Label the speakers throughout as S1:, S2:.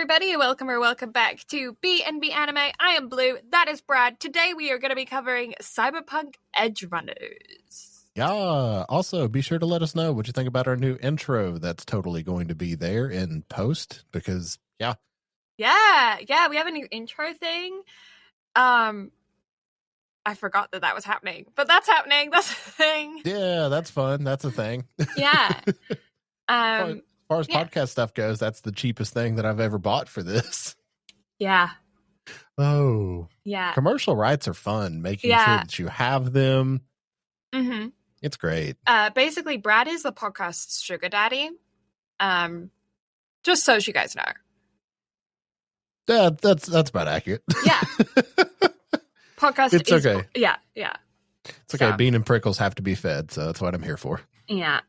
S1: everybody, welcome back to BnB Anime. I am Blue, that is Brad. Today we are going to be covering Cyberpunk Edgerunners.
S2: Yeah, also be sure to let us know what you think about our new intro that's totally going to be there in post, because
S1: Yeah, we have a new intro thing. I forgot that was happening, but that's happening. That's a thing.
S2: Yeah, that's fun. That's a thing.
S1: Yeah.
S2: As far as podcast stuff goes, that's the cheapest thing that I've ever bought for this.
S1: Yeah.
S2: Oh.
S1: Yeah.
S2: Commercial rights are fun, making sure that you have them.
S1: Mm-hmm.
S2: It's great.
S1: Basically, Brad is the podcast's sugar daddy. Just so you guys know.
S2: Yeah, that's about accurate.
S1: Yeah. Podcast
S2: it's
S1: is
S2: okay.
S1: Yeah.
S2: It's okay. So, Bean and Prickles have to be fed, so that's what I'm here for.
S1: Yeah.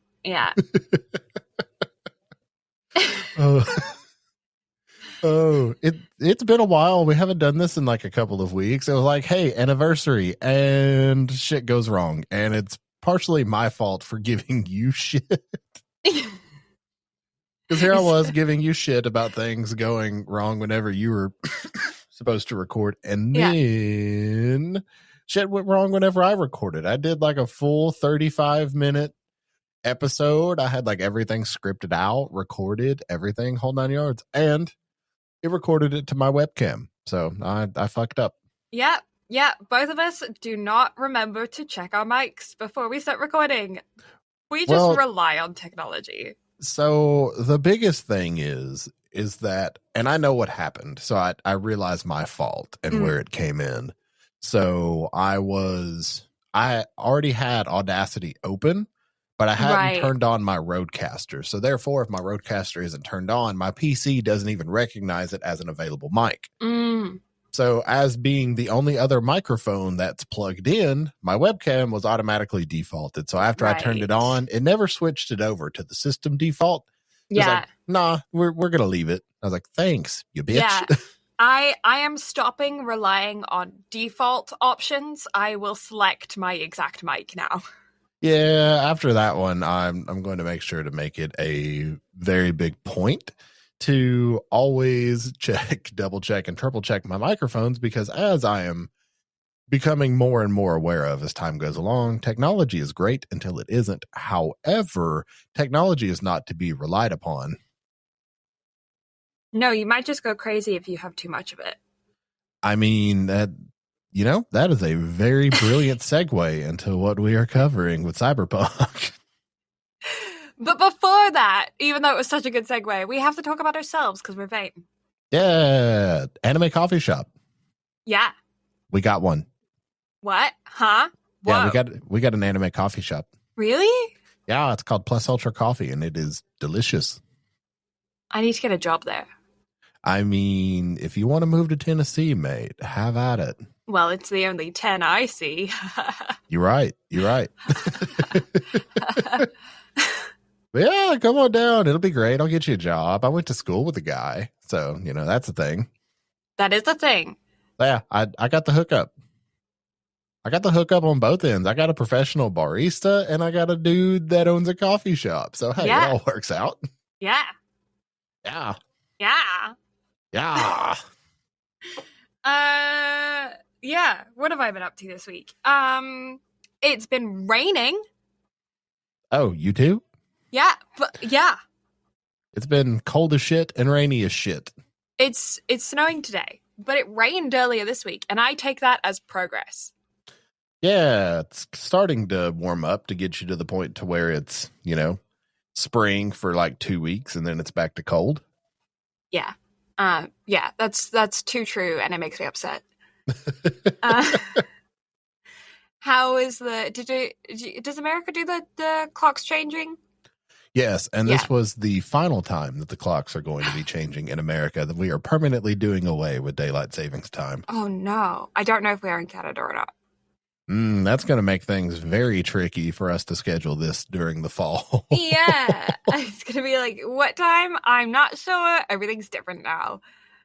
S2: It's been a while. We haven't done this in like a couple of weeks. It was like, hey, anniversary, and shit goes wrong, and it's partially my fault for giving you shit. Because here I was giving you shit about things going wrong whenever you were supposed to record, and then shit went wrong whenever I recorded. I did like a full 35-minute episode. I had like everything scripted out, recorded, everything, whole 9 yards, and it recorded it to my webcam. So I fucked up.
S1: Yeah. Both of us do not remember to check our mics before we start recording. We just rely on technology.
S2: So the biggest thing is that, and I know what happened. So I realized my fault and where it came in. So I already had Audacity open, but I hadn't turned on my Rodecaster. So therefore, if my Rodecaster isn't turned on, my PC doesn't even recognize it as an available mic. So as being the only other microphone that's plugged in, my webcam was automatically defaulted. So after I turned it on, it never switched it over to the system default.
S1: Yeah.
S2: Like, nah, we're going to leave it. I was like, thanks, you bitch.
S1: Yeah. I am stopping relying on default options. I will select my exact mic now.
S2: Yeah, after that one, I'm going to make sure to make it a very big point to always check, double check, and triple check my microphones, because as I am becoming more and more aware of as time goes along, technology is great until it isn't. However, technology is not to be relied upon.
S1: No, you might just go crazy if you have too much of it.
S2: I mean, that is a very brilliant segue into what we are covering with Cyberpunk.
S1: But before that, even though it was such a good segue, we have to talk about ourselves because we're vain.
S2: Yeah, anime coffee shop.
S1: Yeah.
S2: We got one.
S1: What? Huh? Whoa.
S2: Yeah, we got an anime coffee shop.
S1: Really?
S2: Yeah, it's called Plus Ultra Coffee, and it is delicious.
S1: I need to get a job there.
S2: I mean, if you want to move to Tennessee, mate, have at it.
S1: Well, it's the only 10 I see.
S2: You're right. Yeah, come on down. It'll be great. I'll get you a job. I went to school with a guy, so, that's a thing.
S1: That is a thing.
S2: Yeah, I got the hookup. I got the hookup on both ends. I got a professional barista, and I got a dude that owns a coffee shop. So, hey, it all works out.
S1: Yeah.
S2: Yeah.
S1: Yeah. What have I been up to this week? It's been raining.
S2: Oh, you too?
S1: Yeah, but yeah.
S2: It's been cold as shit and rainy as shit.
S1: It's snowing today, but it rained earlier this week, and I take that as progress.
S2: Yeah, it's starting to warm up to get you to the point to where it's, spring for like 2 weeks, and then it's back to cold. Yeah.
S1: That's too true, and it makes me upset. How is does America do the clocks changing?
S2: Yes, and this was the final time that the clocks are going to be changing in America, that we are permanently doing away with daylight savings time.
S1: Oh no, I don't know if we are in Canada or not.
S2: That's going to make things very tricky for us to schedule this during the fall.
S1: Yeah, it's going to be like, what time? I'm not sure. Everything's different now.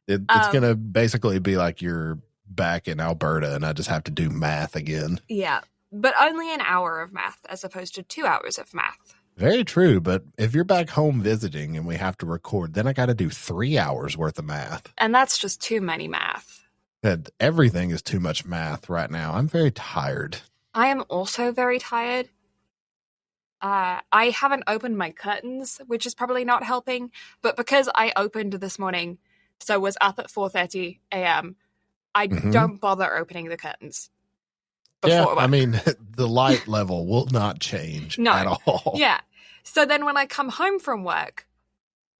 S2: It's going to basically be like you're back in Alberta and I just have to do math again.
S1: Yeah, but only an hour of math as opposed to 2 hours of math.
S2: Very true, but if you're back home visiting and we have to record, then I got to do 3 hours worth of math.
S1: And that's just too many math.
S2: And everything is too much math right now. I'm very tired.
S1: I am also very tired. I haven't opened my curtains, which is probably not helping, but because I opened this morning, so was up at 4:30 a.m., I don't bother opening the curtains.
S2: Yeah,
S1: work.
S2: I mean, the light level will not change at all.
S1: Yeah. So then when I come home from work,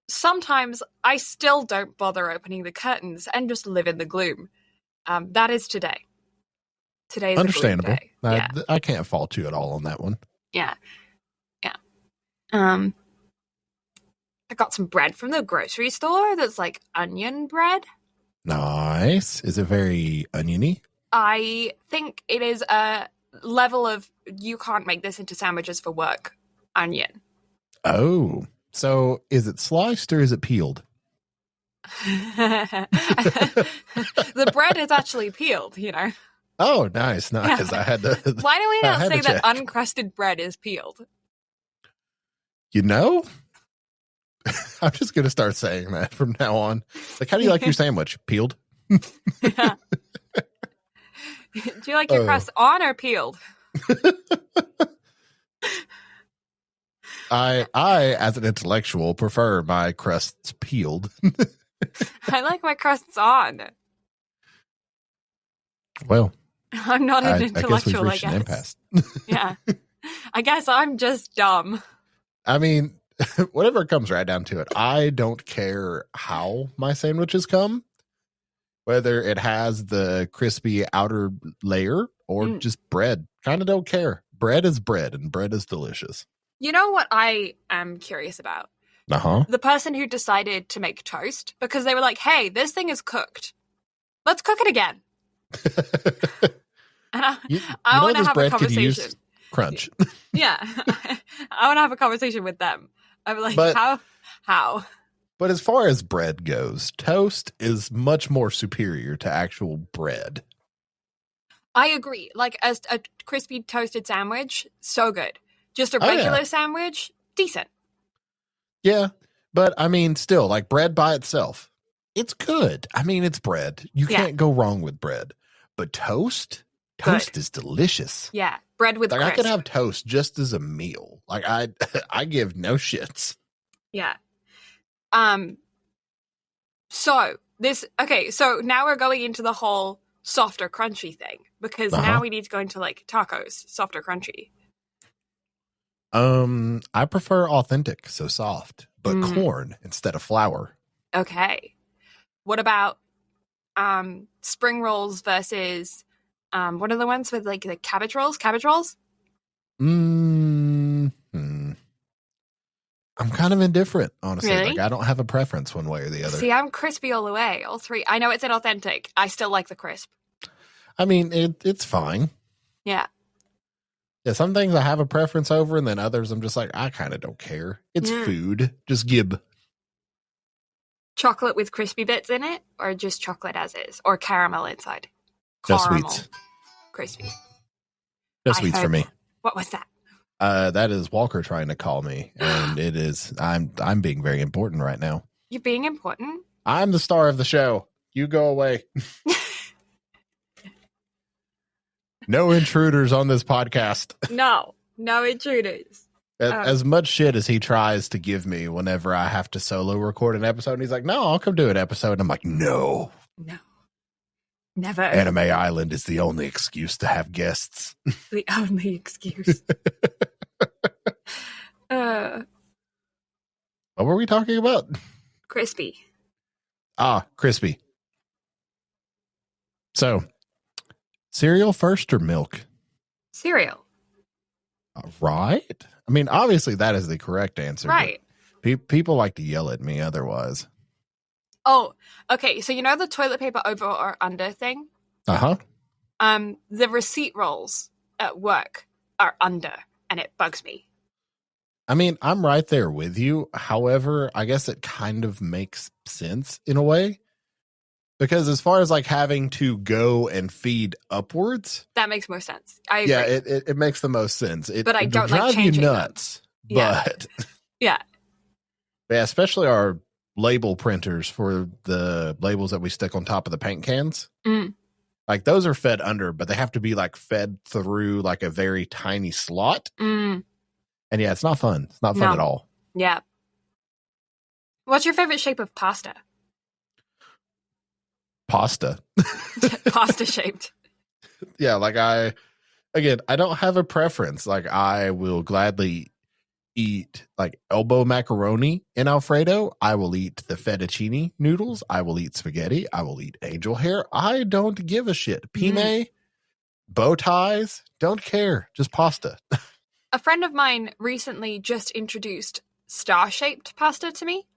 S1: sometimes I still don't bother opening the curtains and just live in the gloom. That is today. Today's
S2: understandable.
S1: A gloom day.
S2: I can't fault you at all on that one.
S1: Yeah. I got some bread from the grocery store that's like onion bread.
S2: Nice. Is it very oniony?
S1: I think it is a level of you can't make this into sandwiches for work onion.
S2: Oh, so is it sliced or is it peeled?
S1: The bread is actually peeled, you know.
S2: Oh, nice. I had to.
S1: Why do we not say that uncrusted bread is peeled?
S2: You know, I'm just going to start saying that from now on. Like, how do you like your sandwich? Peeled?
S1: Yeah. Do you like your crust on or peeled?
S2: I, as an intellectual, prefer my crusts peeled.
S1: I like my crusts on.
S2: Well,
S1: I'm not an intellectual,
S2: I guess. An impasse.
S1: Yeah. I guess I'm just dumb.
S2: I mean, whatever it comes right down to it, I don't care how my sandwiches come. Whether it has the crispy outer layer or just bread. Kind of don't care. Bread is bread, and bread is delicious.
S1: You know what I am curious about? The person who decided to make toast because they were like, hey, this thing is cooked. Let's cook it again. And I want to have a conversation.
S2: Crunch.
S1: Yeah. I want to have a conversation with them. I'm like, how?
S2: But as far as bread goes, toast is much more superior to actual bread. I
S1: agree. Like a crispy toasted sandwich, so good. Just a regular sandwich, decent.
S2: Yeah, but I mean, still, like bread by itself, it's good. I mean, it's bread. You can't go wrong with bread. But toast is delicious.
S1: Yeah, bread with
S2: crisp.
S1: I
S2: could have toast just as a meal. Like I give no shits.
S1: Yeah. So now we're going into the whole softer crunchy thing because now we need to go into like tacos, softer crunchy.
S2: I prefer authentic, so soft, but corn instead of flour.
S1: Okay. What about spring rolls versus what are the ones with like the cabbage rolls? Cabbage rolls?
S2: I'm kind of indifferent, honestly.
S1: Really?
S2: Like I don't have a preference one way or the other.
S1: See, I'm crispy all the way, all three. I know it's inauthentic. I still like the crisp.
S2: I mean, it's fine.
S1: Yeah.
S2: Yeah, some things I have a preference over, and then others I'm just like, I kind of don't care. It's food. Just gib.
S1: Chocolate with crispy bits in it, or just chocolate as is, or caramel inside?
S2: Just sweets.
S1: Crispy.
S2: Just sweets for me.
S1: What was that?
S2: That is Walker trying to call me, and it is I'm being very important right now.
S1: You're being important?
S2: I'm the star of the show. You go away. No intruders on this podcast.
S1: No intruders.
S2: As much shit as he tries to give me whenever I have to solo record an episode, and he's like, no, I'll come do an episode. And I'm like, no.
S1: Never.
S2: Anime Island is the only excuse to have guests.
S1: The only excuse.
S2: What were we talking about?
S1: Crispy.
S2: Crispy. So, cereal first or milk?
S1: Cereal.
S2: Right? I mean, obviously that is the correct answer.
S1: Right.
S2: People like to yell at me otherwise.
S1: Oh, okay. So you know the toilet paper over or under thing?
S2: Uh-huh.
S1: The receipt rolls at work are under, and it bugs me.
S2: I mean, I'm right there with you. However, I guess it kind of makes sense in a way. Because as far as like having to go and feed upwards,
S1: that makes more sense. I agree.
S2: Yeah, it makes the most sense.
S1: But I don't like changing
S2: you nuts.
S1: Yeah.
S2: But
S1: Yeah.
S2: yeah, especially our label printers for the labels that we stick on top of the paint cans.
S1: Mm.
S2: Like those are fed under, but they have to be like fed through like a very tiny slot.
S1: Mm.
S2: And yeah, it's not fun. It's not fun at all.
S1: Yeah. What's your favorite shape of pasta?
S2: Pasta.
S1: Pasta shaped.
S2: Yeah, like I don't have a preference. Like I will gladly eat like elbow macaroni in Alfredo. I will eat the fettuccine noodles. I will eat spaghetti. I will eat angel hair. I don't give a shit. Penne, bow ties, don't care. Just pasta.
S1: A friend of mine recently just introduced star-shaped pasta to me.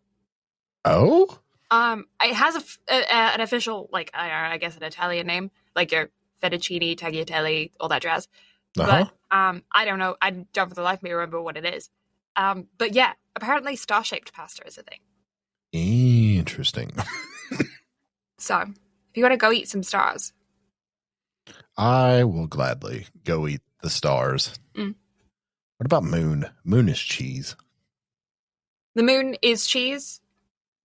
S2: Oh?
S1: It has an official, like, I guess an Italian name, like your fettuccine, tagliatelle, all that jazz.
S2: Uh-huh.
S1: But I don't know. I don't for the life of me remember what it is. But yeah, apparently star-shaped pasta is a thing.
S2: Interesting.
S1: So, if you want to go eat some stars.
S2: I will gladly go eat the stars.
S1: Mm.
S2: What about moon? Moon is cheese.
S1: The moon is cheese,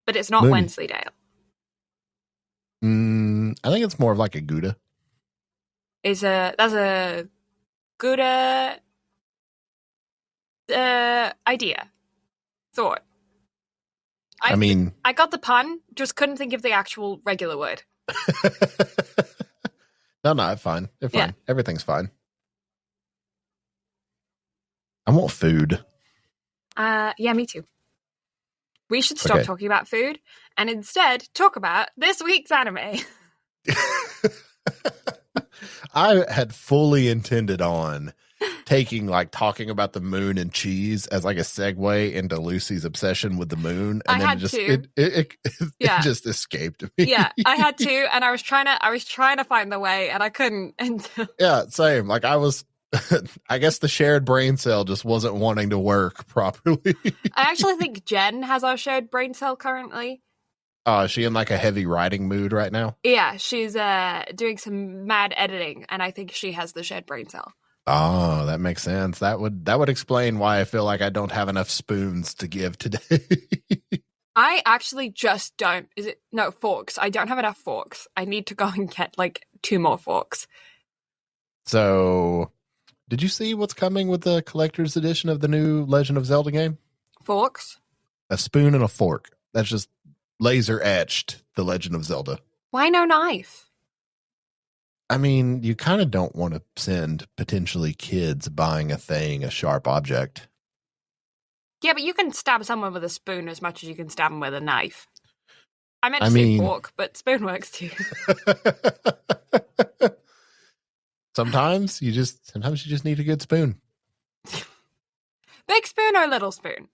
S1: but it's not
S2: Moon.
S1: Wensleydale.
S2: I think it's more of like a Gouda.
S1: That's a Gouda idea. Thought. I got the pun, just couldn't think of the actual regular word.
S2: No, it's fine. It's fine.
S1: Yeah.
S2: Everything's fine. I want food.
S1: Yeah, me too. We should stop talking about food and instead talk about this week's anime.
S2: I had fully intended on talking about the moon and cheese as like a segue into Lucy's obsession with the moon, and then it just escaped me.
S1: Yeah, I had to, and I was trying to find the way, and I couldn't.
S2: Yeah, same. Like I guess the shared brain cell just wasn't wanting to work properly.
S1: I actually think Jen has our shared brain cell currently.
S2: Is she in like a heavy writing mood right now?
S1: Yeah, she's doing some mad editing, and I think she has the shared brain cell.
S2: Oh, that makes sense. That would explain why I feel like I don't have enough spoons to give today.
S1: I actually just don't. Forks? I don't have enough forks. I need to go and get like 2 more forks.
S2: So, did you see what's coming with the collector's edition of the new Legend of Zelda game?
S1: Forks?
S2: A spoon and a fork. That's just laser etched the Legend of Zelda.
S1: Why no knife?
S2: I mean, you kind of don't want to send potentially kids buying a sharp object.
S1: Yeah, but you can stab someone with a spoon as much as you can stab them with a knife. I meant to say fork, but spoon works too.
S2: Sometimes you just need a good spoon.
S1: Big spoon or little spoon?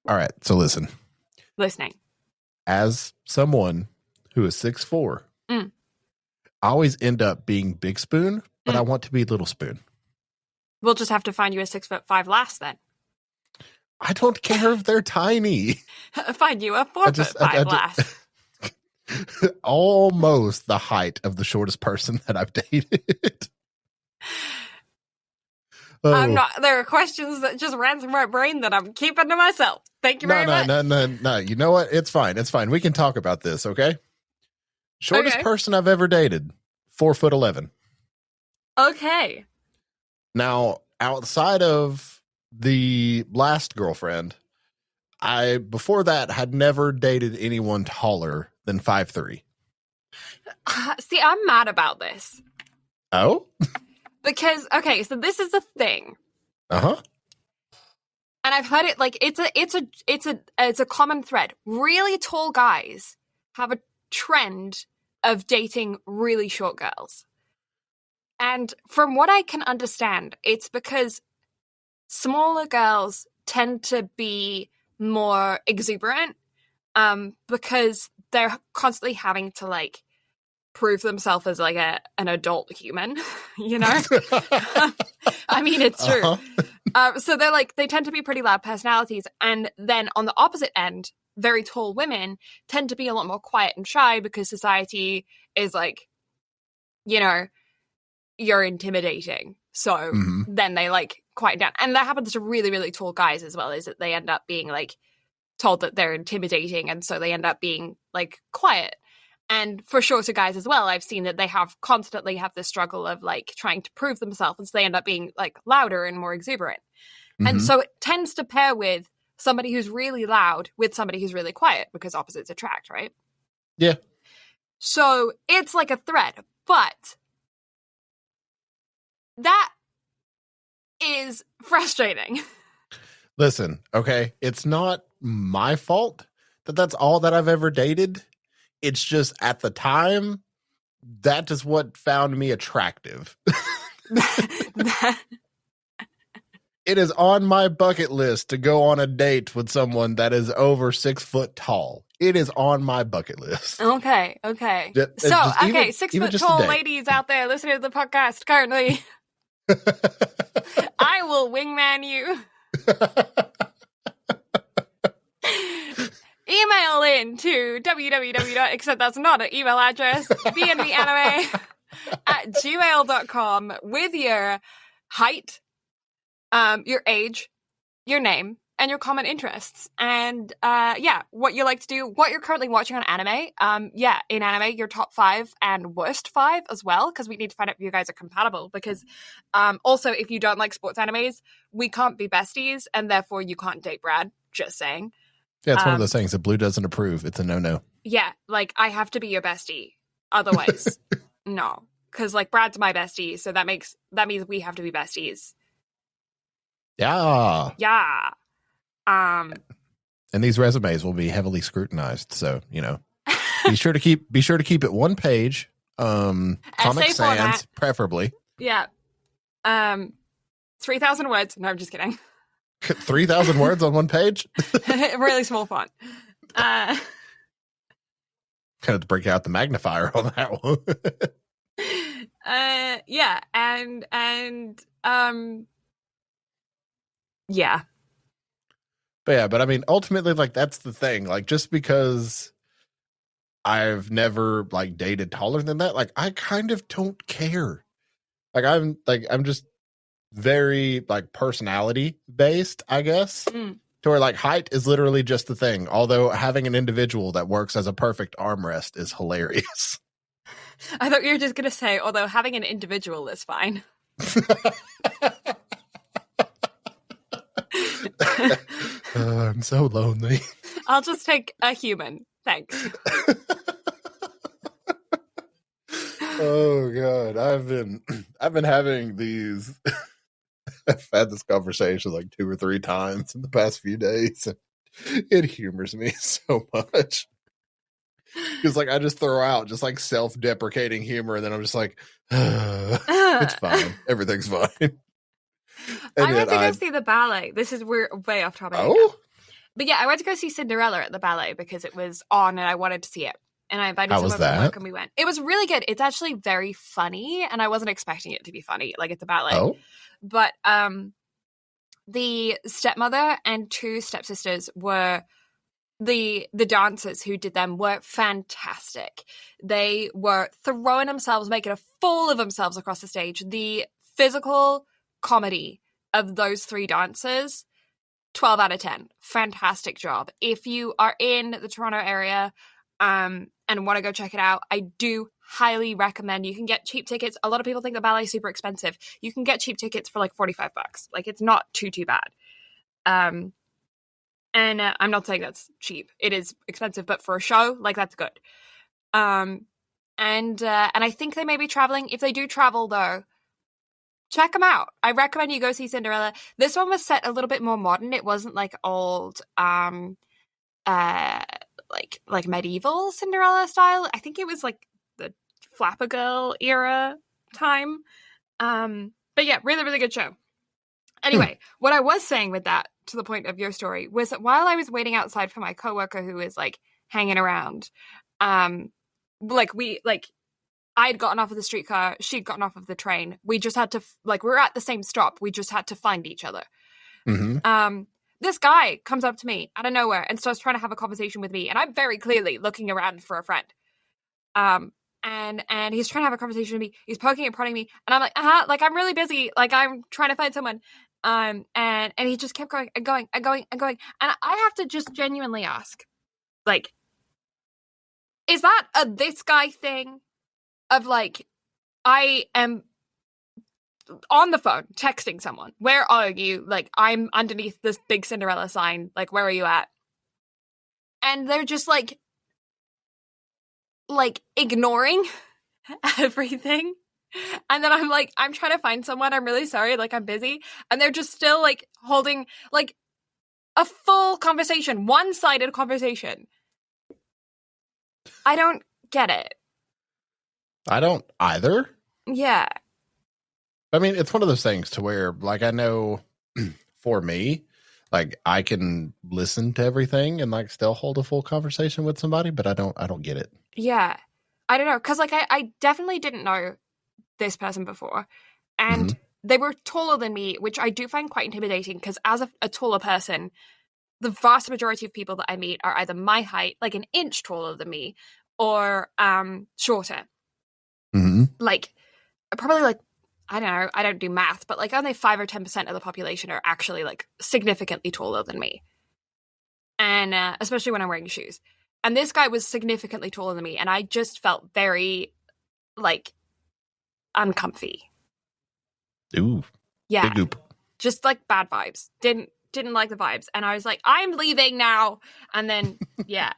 S2: All right, so listen.
S1: Listening.
S2: As someone who is 6'4", I always end up being big spoon, but I want to be little spoon.
S1: We'll just have to find you a 6'5" lass then.
S2: I don't care if they're tiny.
S1: Find you a 4'5" lass.
S2: Almost the height of the shortest person that I've dated.
S1: There are questions that just ran through my brain that I'm keeping to myself. Thank you very much.
S2: No. You know what? It's fine. We can talk about this, okay? Shortest person I've ever dated, 4'11".
S1: Okay.
S2: Now, outside of the last girlfriend, I before that had never dated anyone taller than 5'3".
S1: See, I'm mad about this.
S2: Oh?
S1: Because so this is the thing.
S2: Uh-huh.
S1: And I've heard it like it's a common thread. Really tall guys have a trend of dating really short girls. And from what I can understand, it's because smaller girls tend to be more exuberant because they're constantly having to like prove themselves as like an adult human, you know? I mean, it's true. Uh-huh. So they tend to be pretty loud personalities. And then on the opposite end, very tall women tend to be a lot more quiet and shy because society is like, you know, you're intimidating. So then they like quiet down. And that happens to really, really tall guys as well, is that they end up being like told that they're intimidating, and so they end up being like quiet. And for shorter guys as well, I've seen that they constantly have this struggle of like trying to prove themselves, and so they end up being like louder and more exuberant. Mm-hmm. And so it tends to pair with somebody who's really loud with somebody who's really quiet, because opposites attract, right?
S2: Yeah.
S1: So it's like a thread, but that is frustrating.
S2: Listen, okay, it's not my fault that that's all that I've ever dated. It's just at the time, that is what found me attractive. It is on my bucket list to go on a date with someone that is over 6 foot tall. It is on my bucket list.
S1: Okay. So, even 6 foot tall ladies out there listening to the podcast currently, I will wingman you. Email in to except that's not an email address, bnbanime@gmail.com with your height, your age, your name, and your common interests. And what you like to do, what you're currently watching on anime. In anime, your top 5 and worst 5 as well, because we need to find out if you guys are compatible. Because also, if you don't like sports animes, we can't be besties, and therefore you can't date Brad. Just saying.
S2: Yeah, it's one of those things that Blue doesn't approve. It's a no-no.
S1: Yeah, like, I have to be your bestie. Otherwise, no. Because, like, Brad's my bestie, so that means we have to be besties.
S2: Yeah.
S1: Yeah.
S2: And these resumes will be heavily scrutinized, so, be sure to keep it one page. Comic Sans, preferably.
S1: Yeah. 3,000 words. No, I'm just kidding.
S2: 3,000 words on one page?
S1: Really small font.
S2: Kind of to break out the magnifier on that one.
S1: Yeah, yeah.
S2: But I mean, ultimately, like, that's the thing. Like, just because I've never like dated taller than that, like, I kind of don't care. I'm just very like personality based, I guess. To where like height is literally just the thing. Although having an individual that works as a perfect armrest is hilarious.
S1: I thought you were just gonna say, although having an individual is fine.
S2: I'm so lonely.
S1: I'll just take a human. Thanks.
S2: Oh God, I've been having these. I've had this conversation like 2 or 3 times in the past few days, and it humors me so much. Because like I just throw out just like self-deprecating humor, and then I'm just like, it's fine, everything's fine.
S1: I went to go see the ballet. We're way off topic.
S2: Oh,
S1: but yeah, I went to go see Cinderella at the ballet because it was on, and I wanted to see it. And I invited someone from work, and we went. It was really good. It's actually very funny, and I wasn't expecting it to be funny. Like, it's a ballet.
S2: Oh.
S1: But the stepmother and 2 stepsisters were the dancers who did them were fantastic. They were throwing themselves, making a fool of themselves across the stage. The physical comedy of those 3 dancers, 12 out of 10. Fantastic job. If you are in the Toronto area and want to go check it out, I do highly recommend. You can get cheap tickets. A lot of people think the ballet is super expensive. You can get cheap tickets for like $45. Like, it's not too bad. And I'm not saying that's cheap. It is expensive, but for a show, like, that's good. And I think they may be traveling. If they do travel, though, check them out. I recommend you go see Cinderella. This one was set a little bit more modern. It wasn't like old, like medieval Cinderella style. I think it was like the Flapper Girl era time. But yeah, really, really good show. Anyway, what I was saying with that, to the point of your story, was that while I was waiting outside for my coworker who was like hanging around, I'd gotten off of the streetcar, she'd gotten off of the train. We just had to, we were at the same stop. We just had to find each other. Mm-hmm. This guy comes up to me out of nowhere and starts trying to have a conversation with me. And I'm very clearly looking around for a friend. And he's trying to have a conversation with me. He's poking and prodding me. And I'm like, I'm really busy. Like, I'm trying to find someone. And he just kept going and going and going and going. And I have to just genuinely ask, like, is that a this guy thing of like, I am on the phone texting someone, where are you? Like, I'm underneath this big Cinderella sign. Like, where are you at? And they're just like ignoring everything. And then I'm like, I'm trying to find someone. I'm really sorry. Like, I'm busy. And they're just still like holding like a full conversation, one-sided conversation. I don't get it.
S2: I don't either.
S1: Yeah.
S2: I mean, it's one of those things to where, like, I know for me, like, I can listen to everything and like still hold a full conversation with somebody, but I don't get it.
S1: Yeah. I don't know. Because like I definitely didn't know this person before. And they were taller than me, which I do find quite intimidating because as a taller person, the vast majority of people that I meet are either my height, like an inch taller than me, or shorter. Like, probably like, I don't know, I don't do math, but like only 5 or 10% of the population are actually like significantly taller than me. And especially when I'm wearing shoes. And this guy was significantly taller than me, and I just felt very like uncomfy.
S2: Ooh.
S1: Yeah.
S2: Big goop.
S1: Just like bad vibes. Didn't like the vibes. And I was like, I'm leaving now. And then yeah.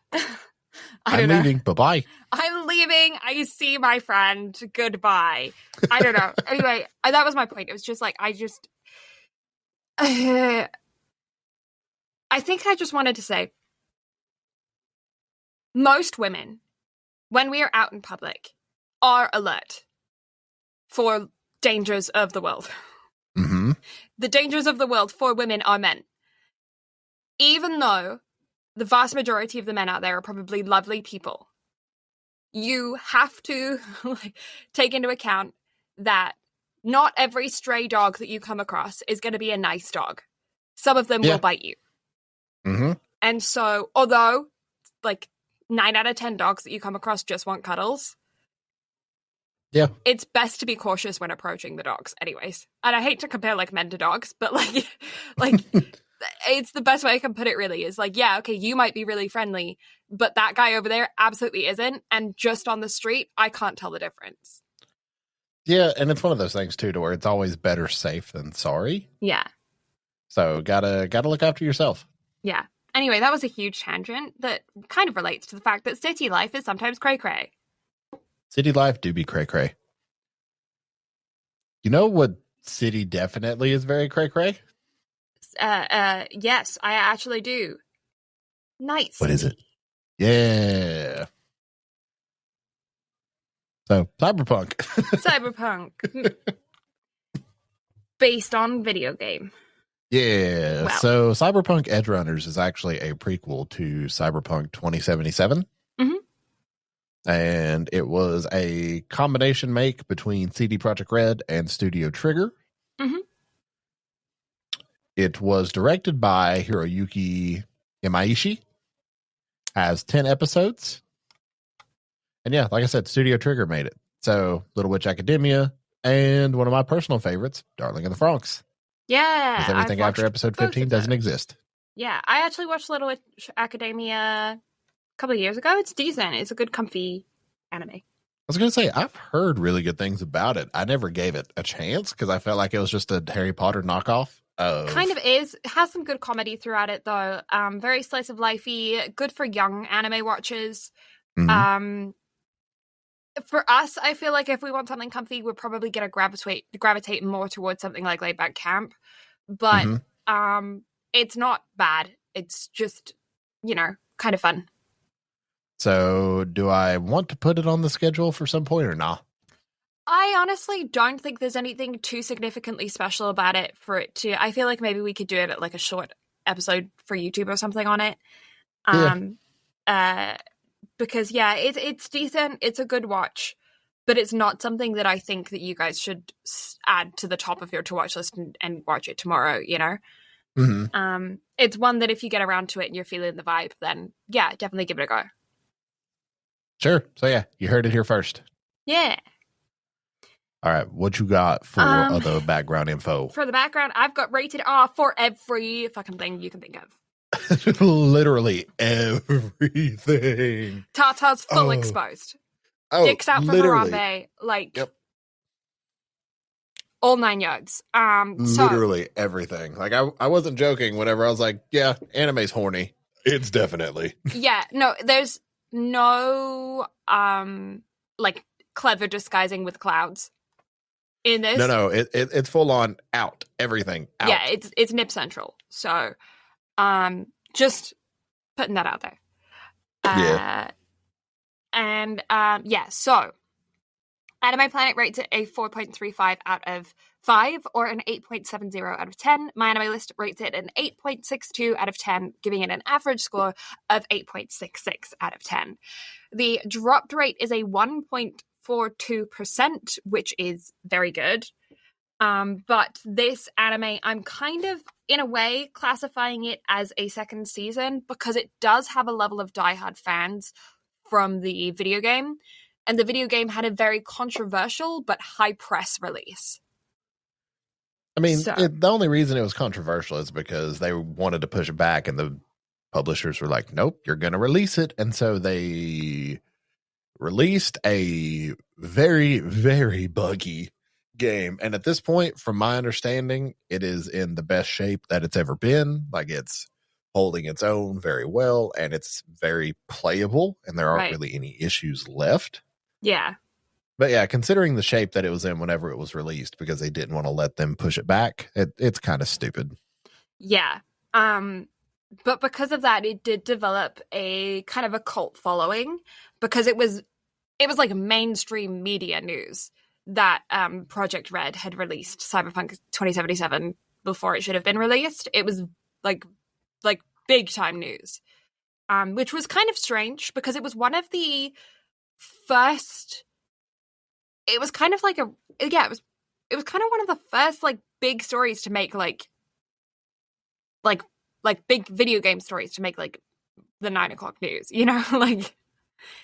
S2: I'm leaving. Bye-bye.
S1: I'm leaving. I see my friend. Goodbye. I don't know. Anyway, that was my point. It was just like, I think I just wanted to say, most women, when we are out in public, are alert for dangers of the world. The dangers of the world for women are men. Even though the vast majority of the men out there are probably lovely people, you have to take into account that not every stray dog that you come across is going to be a nice dog. Some of them will bite you. And so, although, like, 9 out of 10 dogs that you come across just want cuddles, it's best to be cautious when approaching the dogs anyways. And I hate to compare, like, men to dogs, but, like it's the best way I can put it, really, is like, yeah, okay, you might be really friendly, but that guy over there absolutely isn't. And just on the street, I can't tell the difference.
S2: Yeah, and it's one of those things, too, to where it's always better safe than sorry.
S1: Yeah.
S2: So gotta look after yourself.
S1: Yeah. Anyway, that was a huge tangent that kind of relates to the fact that city life is sometimes cray-cray.
S2: City life do be cray-cray. You know what city definitely is very cray-cray?
S1: Yes, I actually do. Night City.
S2: What is it? Yeah. So, Cyberpunk.
S1: Cyberpunk. Based on video game.
S2: Yeah.
S1: Wow.
S2: So, Cyberpunk Edgerunners is actually a prequel to Cyberpunk 2077. And it was a combination make between CD Projekt Red and Studio Trigger. It was directed by Hiroyuki Imaishi. Has 10 episodes. And yeah, like I said, Studio Trigger made it. So, Little Witch Academia and one of my personal favorites, Darling in the Franxx.
S1: Yeah.
S2: Because everything after episode 15 doesn't exist.
S1: Yeah, I actually watched Little Witch Academia a couple of years ago. It's decent. It's a good, comfy anime.
S2: I was going to say, I've heard really good things about it. I never gave it a chance because I felt like it was just a Harry Potter knockoff.
S1: Kind of is. It has some good comedy throughout it, though. Very slice of lifey. Good for young anime watchers. For us, I feel like if we want something comfy, we're probably going to gravitate more towards something like Laid Back Camp. But it's not bad. It's just, kind of fun.
S2: So do I want to put it on the schedule for some point or not?
S1: I honestly don't think there's anything too significantly special about it for it to... I feel like maybe we could do it at like a short episode for YouTube or something on it. Because it's decent. It's a good watch, but it's not something that I think that you guys should add to the top of your to watch list and watch it tomorrow, It's one that if you get around to it and you're feeling the vibe, then yeah, definitely give it a go.
S2: Sure. So yeah, you heard it here first.
S1: Yeah.
S2: All right, what you got for other background info?
S1: For the background, I've got rated R for every fucking thing you can think of.
S2: Literally everything.
S1: Tartar's full exposed. Dicks out for Harambe. Like, all 9 yards.
S2: Literally everything. Like, I wasn't joking whenever I was like, yeah, anime's horny. It's definitely.
S1: Yeah, no, there's no, like, clever disguising with clouds in this.
S2: No, it's full on out. Everything out.
S1: Yeah, it's Nip Central. So, just putting that out there. So Anime Planet rates it a 4.35 out of 5 or an 8.70 out of 10. My Anime List rates it an 8.62 out of 10, giving it an average score of 8.66 out of 10. The dropped rate is a 1.42%, which is very good. But this anime, I'm kind of, in a way, classifying it as a second season because it does have a level of diehard fans from the video game. And the video game had a very controversial but high press release.
S2: I mean, the only reason it was controversial is because they wanted to push it back and the publishers were like, nope, you're going to release it. And so they released a very, very buggy game. And at this point, from my understanding, it is in the best shape that it's ever been. Like, it's holding its own very well and it's very playable and there aren't really any issues left.
S1: Yeah.
S2: But yeah, considering the shape that it was in whenever it was released, because they didn't want to let them push it back, it's kind of stupid.
S1: Yeah. But because of that, it did develop a kind of a cult following because it was like mainstream media news that Project Red had released Cyberpunk 2077 before it should have been released. It was like big time news, which was kind of strange because it was one of the first. It was kind of like it was kind of one of the first like big stories to make like big video game stories to make like the 9 o'clock news, you know, like.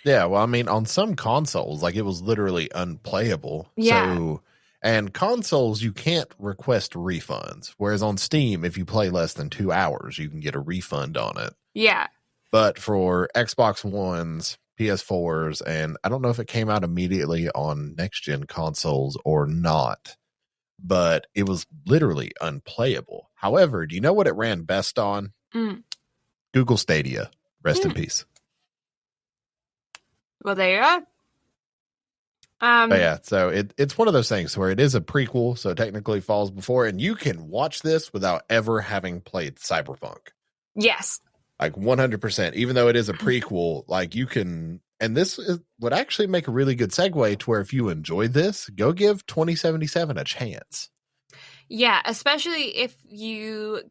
S2: Yeah, well, I mean, on some consoles, like, it was literally unplayable.
S1: Yeah.
S2: So, and consoles, you can't request refunds. Whereas on Steam, if you play less than 2 hours, you can get a refund on it.
S1: Yeah.
S2: But for Xbox Ones, PS4s, and I don't know if it came out immediately on next-gen consoles or not, but it was literally unplayable. However, do you know what it ran best on? Google Stadia. Rest in peace.
S1: Well, there you are.
S2: But yeah, so it's one of those things where it is a prequel, so technically falls before, and you can watch this without ever having played Cyberpunk.
S1: Yes.
S2: Like 100%, even though it is a prequel, like you can, and would actually make a really good segue to where if you enjoyed this, go give 2077 a chance.
S1: Yeah, especially if you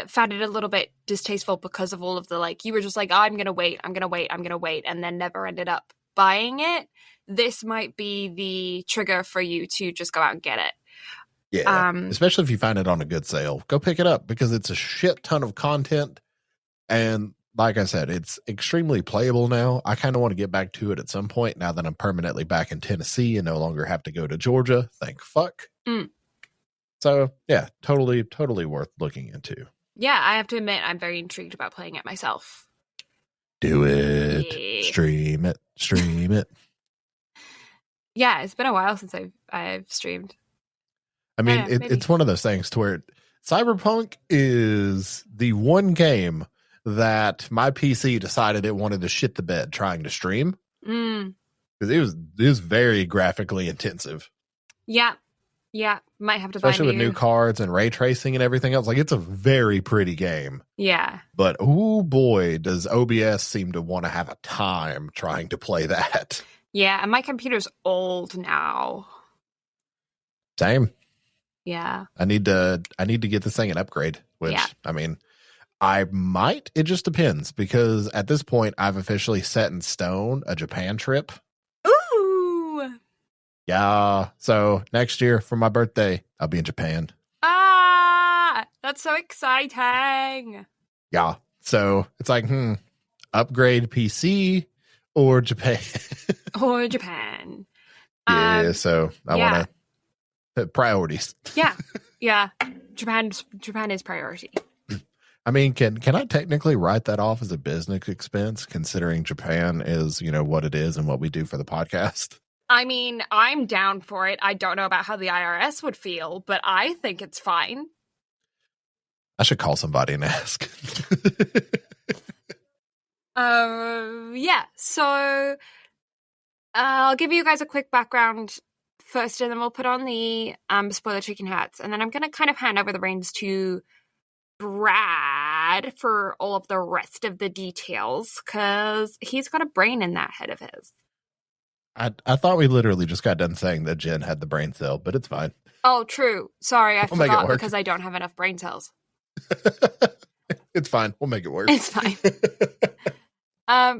S1: found it a little bit distasteful because of all of the, like, you were just like, oh, I'm going to wait, and then never ended up buying it. This might be the trigger for you to just go out and get it.
S2: Yeah, especially if you find it on a good sale. Go pick it up because it's a shit ton of content. And like I said, it's extremely playable now. I kind of want to get back to it at some point now that I'm permanently back in Tennessee and no longer have to go to Georgia. Thank fuck. So, yeah, totally worth looking into.
S1: Yeah, I have to admit, I'm very intrigued about playing it myself.
S2: Do it. Yeah. Stream it.
S1: Yeah, it's been a while since I've streamed.
S2: I mean, it's one of those things to where Cyberpunk is the one game that my PC decided it wanted to shit the bed trying to stream. Because it was very graphically intensive.
S1: Yeah. Yeah, might have to buy
S2: especially with new cards and ray tracing and everything else. Like, it's a very pretty game.
S1: Yeah.
S2: But, oh boy, does OBS seem to want to have a time trying to play that.
S1: Yeah, and my computer's old now.
S2: Same.
S1: Yeah.
S2: I need to get this thing an upgrade, which, I mean, I might. It just depends, because at this point, I've officially set in stone a Japan trip.
S1: Ooh!
S2: Yeah, so next year for my birthday, I'll be in Japan.
S1: Ah, that's so exciting.
S2: Yeah, so it's like, upgrade PC or Japan.
S1: Or Japan.
S2: Yeah, so I Priorities.
S1: Yeah. Japan is priority.
S2: I mean, can I technically write that off as a business expense, considering Japan is, what it is and what we do for the podcast?
S1: I mean, I'm down for it. I don't know about how the IRS would feel, but I think it's fine.
S2: I should call somebody and ask.
S1: Yeah. So I'll give you guys a quick background first, and then we'll put on the spoiler chicken hats, and then I'm going to kind of hand over the reins to Brad for all of the rest of the details, because he's got a brain in that head of his.
S2: I thought we literally just got done saying that Jen had the brain cell, but it's fine.
S1: Oh, true. Sorry, I
S2: We'll make it
S1: forgot
S2: work.
S1: because I don't have enough brain cells.
S2: It's fine. We'll make it work.
S1: It's fine.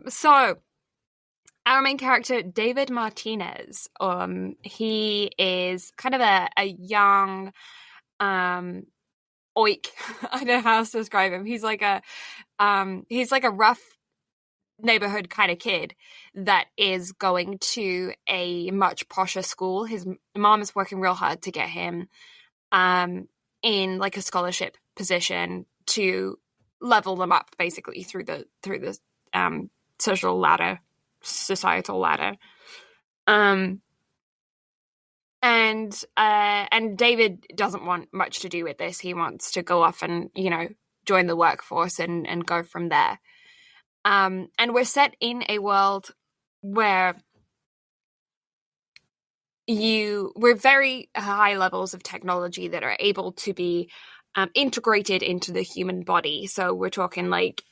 S1: So our main character, David Martinez, he is kind of a young, oik. I don't know how else to describe him. He's like a rough neighborhood kind of kid that is going to a much posher school. His mom is working real hard to get him in like a scholarship position to level them up basically through the societal ladder. And David doesn't want much to do with this. He wants to go off and, join the workforce and go from there. And we're set in a world where we're very high levels of technology that are able to be integrated into the human body. So we're talking like,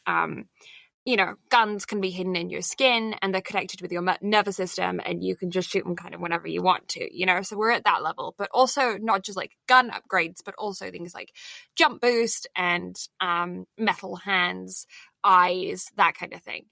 S1: guns can be hidden in your skin and they're connected with your nervous system and you can just shoot them kind of whenever you want to, so we're at that level, but also not just like gun upgrades, but also things like jump boost and metal hands, eyes, that kind of thing.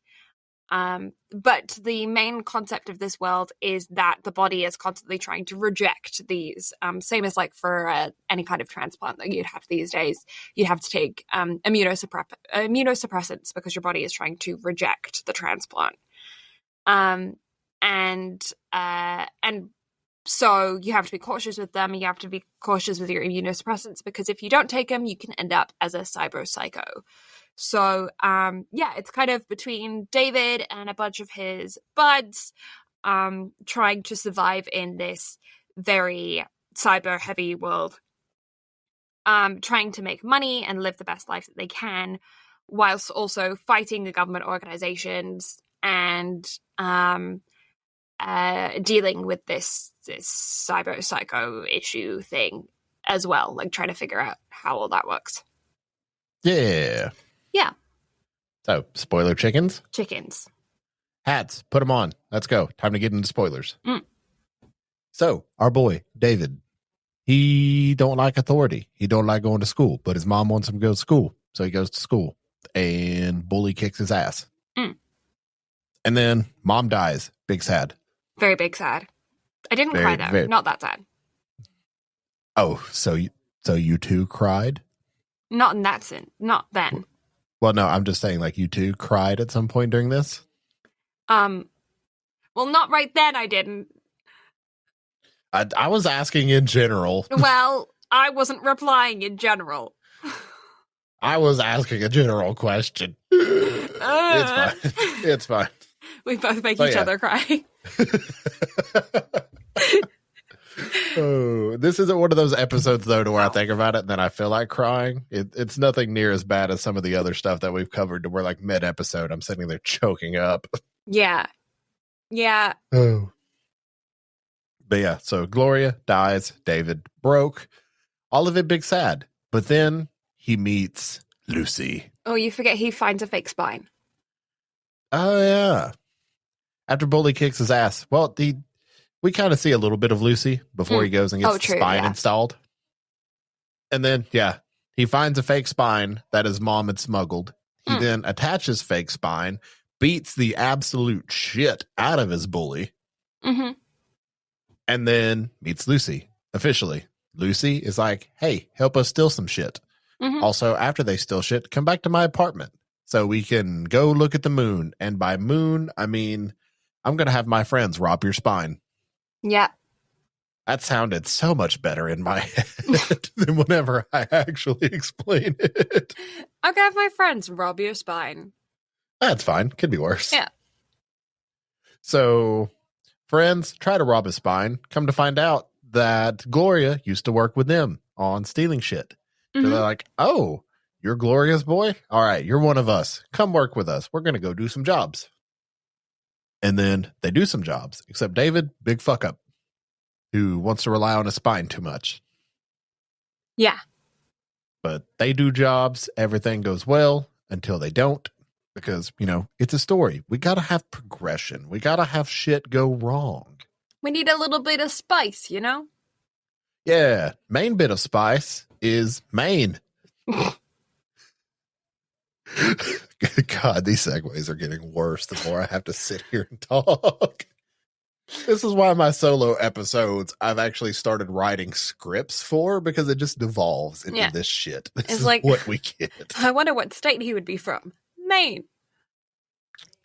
S1: But the main concept of this world is that the body is constantly trying to reject these, same as like for any kind of transplant that you'd have these days. You'd have to take immunosuppressants because your body is trying to reject the transplant. And so you have to be cautious with them. You have to be cautious with your immunosuppressants because if you don't take them, you can end up as a cyber psycho. So, it's kind of between David and a bunch of his buds trying to survive in this very cyber-heavy world, trying to make money and live the best life that they can, whilst also fighting the government organizations and dealing with this cyber psycho issue thing as well, like trying to figure out how all that works.
S2: Yeah.
S1: Yeah.
S2: So, spoiler chickens?
S1: Chickens.
S2: Hats, put them on. Let's go. Time to get into spoilers. So, our boy, David, he don't like authority. He don't like going to school, but his mom wants him to go to school. So he goes to school and bully kicks his ass. And then mom dies. Big sad.
S1: Very big sad. I didn't cry though. Not that sad.
S2: Oh, so you too cried?
S1: Not in that sense. Not then.
S2: Well, no, I'm just saying, like, you two cried at some point during this?
S1: Well, not right then, I didn't.
S2: I was asking in general.
S1: Well, I wasn't replying in general.
S2: I was asking a general question. It's fine. It's fine.
S1: We both make each other cry.
S2: Oh, this isn't one of those episodes, though, to where I think about it and then I feel like crying. It's nothing near as bad as some of the other stuff that we've covered to where, like, mid-episode, I'm sitting there choking up.
S1: Yeah.
S2: Oh. But yeah, so Gloria dies, David broke, all of it big sad. But then he meets Lucy.
S1: Oh, you forget he finds a fake spine.
S2: Oh, yeah. After Bully kicks his ass. Well, we kind of see a little bit of Lucy before he goes and gets the spine installed. And then, he finds a fake spine that his mom had smuggled. He then attaches fake spine, beats the absolute shit out of his bully, and then meets Lucy officially. Lucy is like, hey, help us steal some shit. Also, after they steal shit, come back to my apartment so we can go look at the moon. And by moon, I mean, I'm going to have my friends rob your spine.
S1: Yeah.
S2: That sounded so much better in my head than whenever I actually explain it.
S1: I'll have my friends rob your spine.
S2: That's fine. Could be worse.
S1: Yeah.
S2: So, friends try to rob his spine. Come to find out that Gloria used to work with them on stealing shit. So they're like, oh, you're Gloria's boy? All right, you're one of us. Come work with us. We're going to go do some jobs. And then they do some jobs, except David, big fuck up, who wants to rely on his spine too much.
S1: Yeah.
S2: But they do jobs. Everything goes well until they don't. Because, it's a story. We got to have progression. We got to have shit go wrong.
S1: We need a little bit of spice,
S2: Yeah. Main bit of spice is Maine. God, these segues are getting worse the more I have to sit here and talk. This is why my solo episodes I've actually started writing scripts for, because it just devolves into this shit. This
S1: it's
S2: is
S1: like
S2: what we get.
S1: I wonder what state he would be from. Maine.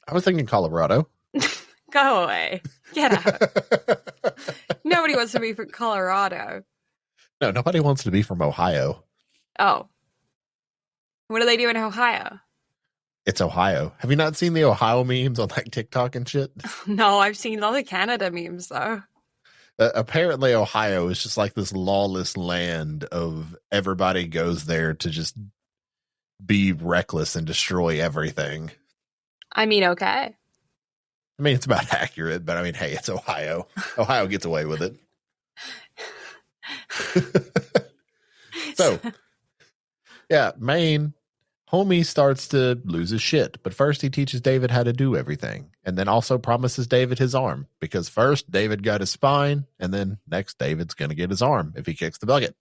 S2: I was thinking Colorado.
S1: Go away. Get out. Nobody wants to be from Colorado.
S2: No, nobody wants to be from Ohio.
S1: Oh. What do they do in Ohio?
S2: It's Ohio. Have you not seen the Ohio memes on like TikTok and shit?
S1: No, I've seen all the Canada memes though.
S2: Apparently Ohio is just like this lawless land of everybody goes there to just be reckless and destroy everything.
S1: I mean, okay.
S2: I mean, it's about accurate, but I mean, hey, it's Ohio. Ohio gets away with it. So, yeah, Maine, homie starts to lose his shit. But first he teaches David how to do everything. And then also promises David his arm. Because first David got his spine. And then next David's going to get his arm if he kicks the bucket.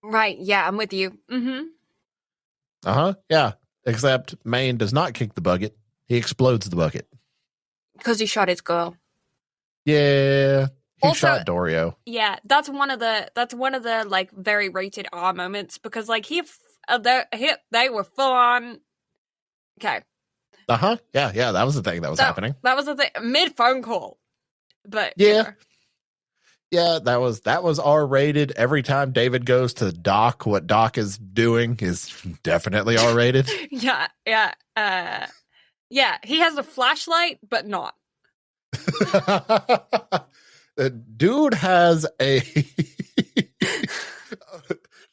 S1: Right. Yeah, I'm with you. Mm-hmm.
S2: Uh-huh. Yeah. Except Maine does not kick the bucket. He explodes the bucket.
S1: Because he shot his girl.
S2: Yeah. He
S1: Also,
S2: shot Dorio.
S1: Yeah, that's one of the like very rated R moments, because like they were full on. Okay.
S2: Uh-huh. Yeah, that was the thing that was happening.
S1: That was the thing mid phone call. But
S2: yeah. Yeah, that was R-rated. Every time David goes to Doc, what Doc is doing is definitely R-rated.
S1: Yeah. Yeah, he has a flashlight, but not.
S2: The dude has a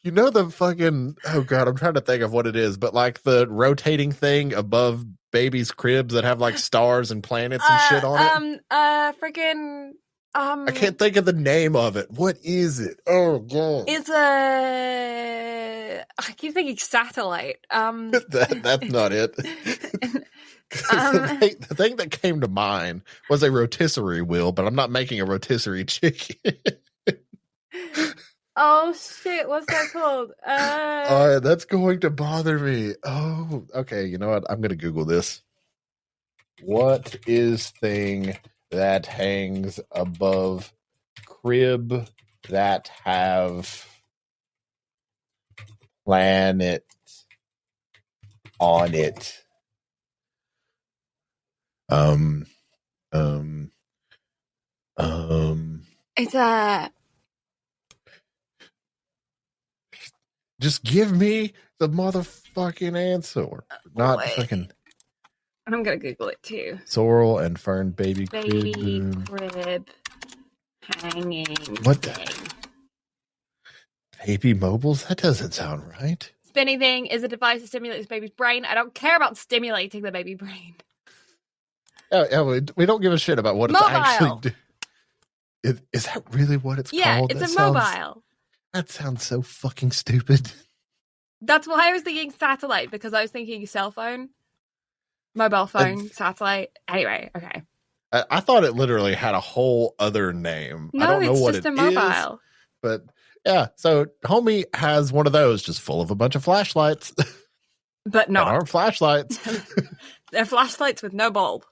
S2: the fucking, oh god, I'm trying to think of what it is, but like the rotating thing above babies' cribs that have like stars and planets and shit on it.
S1: Freaking
S2: I can't think of the name of it. What is it? Oh god.
S1: It's I keep thinking satellite.
S2: That's not it. The thing that came to mind was a rotisserie wheel, but I'm not making a rotisserie chicken.
S1: Oh shit, what's that called?
S2: That's going to bother me. Oh, okay, you know what? I'm going to Google this. What is thing that hangs above crib that have planet on it?
S1: It's a.
S2: Just give me the motherfucking answer. Not fucking.
S1: I'm gonna Google it too.
S2: Sorrel and Fern baby
S1: crib hanging.
S2: What the? Baby mobiles? That doesn't sound right.
S1: Spinning thing is a device that stimulates the baby's brain. I don't care about stimulating the baby brain.
S2: Yeah, we don't give a shit about what
S1: mobile.
S2: It's actually. Is that really what it's called?
S1: Yeah, it's mobile.
S2: That sounds so fucking stupid.
S1: That's why I was thinking satellite, because I was thinking cell phone, mobile phone, satellite. Anyway, okay.
S2: I thought it literally had a whole other name.
S1: No,
S2: I don't know
S1: it's
S2: what
S1: just
S2: it
S1: a mobile.
S2: Is, but yeah, so homie has one of those just full of a bunch of flashlights.
S1: But not.
S2: That aren't flashlights.
S1: They're flashlights with no bulb.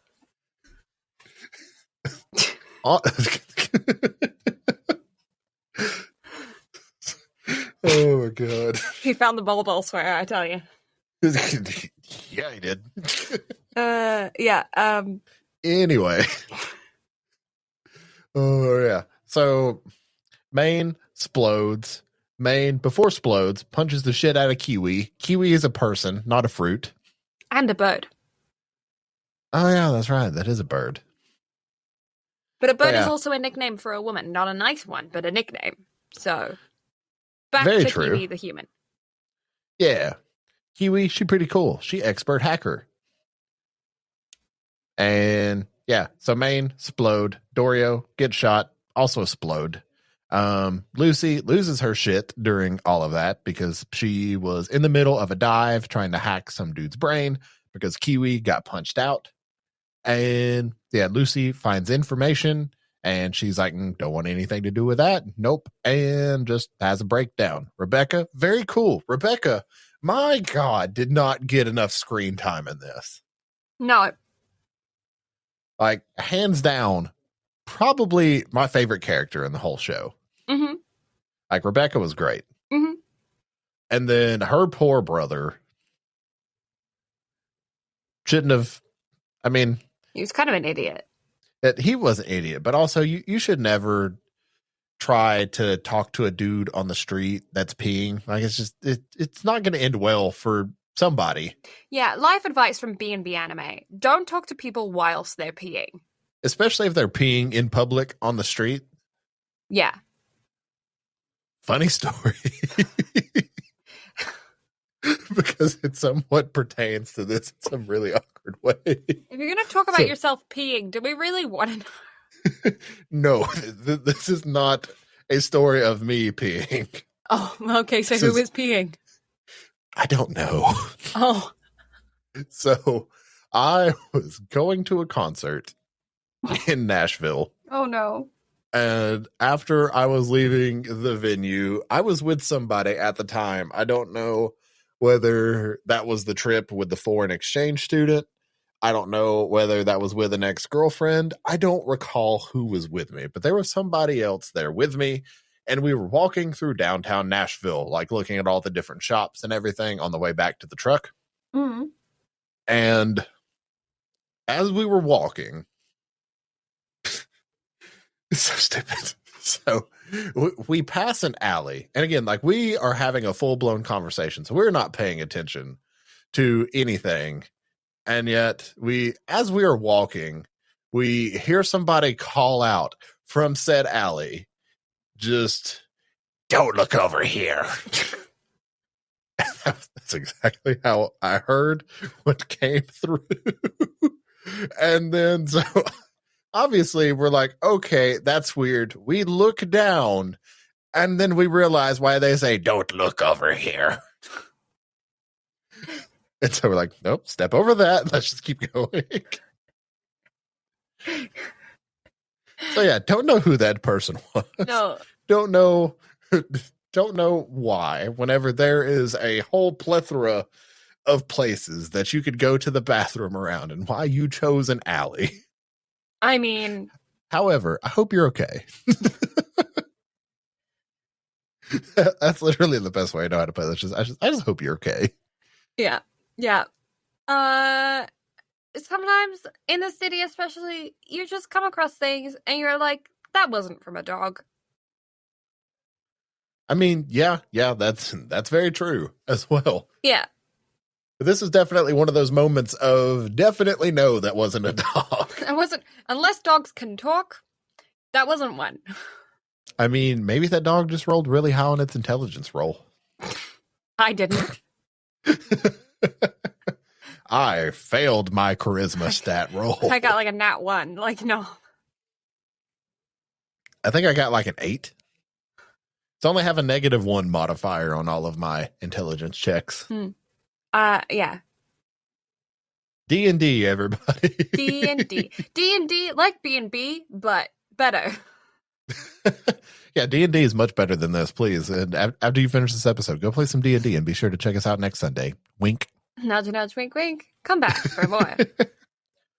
S2: Oh my god.
S1: He found the bulb elsewhere, I tell you.
S2: Yeah, he did.
S1: Yeah.
S2: Anyway. Oh yeah. So Main explodes. Main, before explodes, punches the shit out of Kiwi. Kiwi is a person, not a fruit.
S1: And a bird.
S2: Oh, yeah, that's right. That is a bird.
S1: But a bird is also a nickname for a woman. Not a nice one, but a nickname. So, back
S2: Very
S1: to
S2: true.
S1: Kiwi the human.
S2: Yeah. Kiwi, she pretty cool. She expert hacker. And, yeah, so Main, explode. Dorio, get shot, also explode. Lucy loses her shit during all of that because she was in the middle of a dive trying to hack some dude's brain because Kiwi got punched out. And yeah, Lucy finds information and she's like, don't want anything to do with that. Nope. And just has a breakdown. Rebecca, very cool. Rebecca, my God, did not get enough screen time in this.
S1: No.
S2: Like, hands down, probably my favorite character in the whole show.
S1: Mm-hmm.
S2: Like, Rebecca was great.
S1: Mm-hmm.
S2: And then her poor brother shouldn't have, I mean,
S1: he was kind of an idiot.
S2: That he was an idiot, but also you should never try to talk to a dude on the street that's peeing. Like, it's just, it's not going to end well for somebody.
S1: Yeah, life advice from BnB Anime. Don't talk to people whilst they're peeing.
S2: Especially if they're peeing in public on the street.
S1: Yeah.
S2: Funny story. Because it somewhat pertains to this in some really awkward way.
S1: If you're going to talk about yourself peeing, do we really want to know?
S2: No, this is not a story of me peeing.
S1: Oh, okay, so who is peeing?
S2: I don't know.
S1: Oh.
S2: So, I was going to a concert in Nashville.
S1: Oh, no.
S2: And after I was leaving the venue, I was with somebody at the time. I don't know whether that was the trip with the foreign exchange student. I don't know whether that was with an ex-girlfriend. I don't recall who was with me, but there was somebody else there with me. And we were walking through downtown Nashville, like looking at all the different shops and everything on the way back to the truck.
S1: Mm-hmm.
S2: And as we were walking, it's so stupid. So we pass an alley. And again, like, we are having a full-blown conversation. So we're not paying attention to anything. And yet as we are walking, we hear somebody call out from said alley, just, don't look over here. That's exactly how I heard what came through. And then, so obviously we're like, okay, that's weird. We look down and then we realize why they say, don't look over here. And so we're like, nope, step over that. Let's just keep going. So yeah, don't know who that person was.
S1: No.
S2: Don't know why. Whenever there is a whole plethora of places that you could go to the bathroom around, and why you chose an alley.
S1: I mean,
S2: however, I hope you're okay. That's literally the best way I know how to put it. I just hope you're okay.
S1: Yeah. Yeah. Sometimes in the city, especially, you just come across things and you're like, that wasn't from a dog.
S2: I mean, yeah, that's very true as well.
S1: Yeah.
S2: But this is definitely one of those moments of definitely no, that wasn't a dog.
S1: That wasn't, unless dogs can talk, that wasn't one.
S2: I mean, maybe that dog just rolled really high on its intelligence roll.
S1: I didn't.
S2: I failed my charisma stat roll.
S1: I got like a nat 1. Like, no.
S2: I think I got like an 8. It's only have a -1 modifier on all of my intelligence checks.
S1: Yeah.
S2: D&D, everybody.
S1: D&D. D&D, like BnB, but better.
S2: Yeah, D&D is much better than this, please. And after you finish this episode, go play some D&D and be sure to check us out next Sunday. Wink.
S1: Nudge, nudge, wink, wink. Come back for more.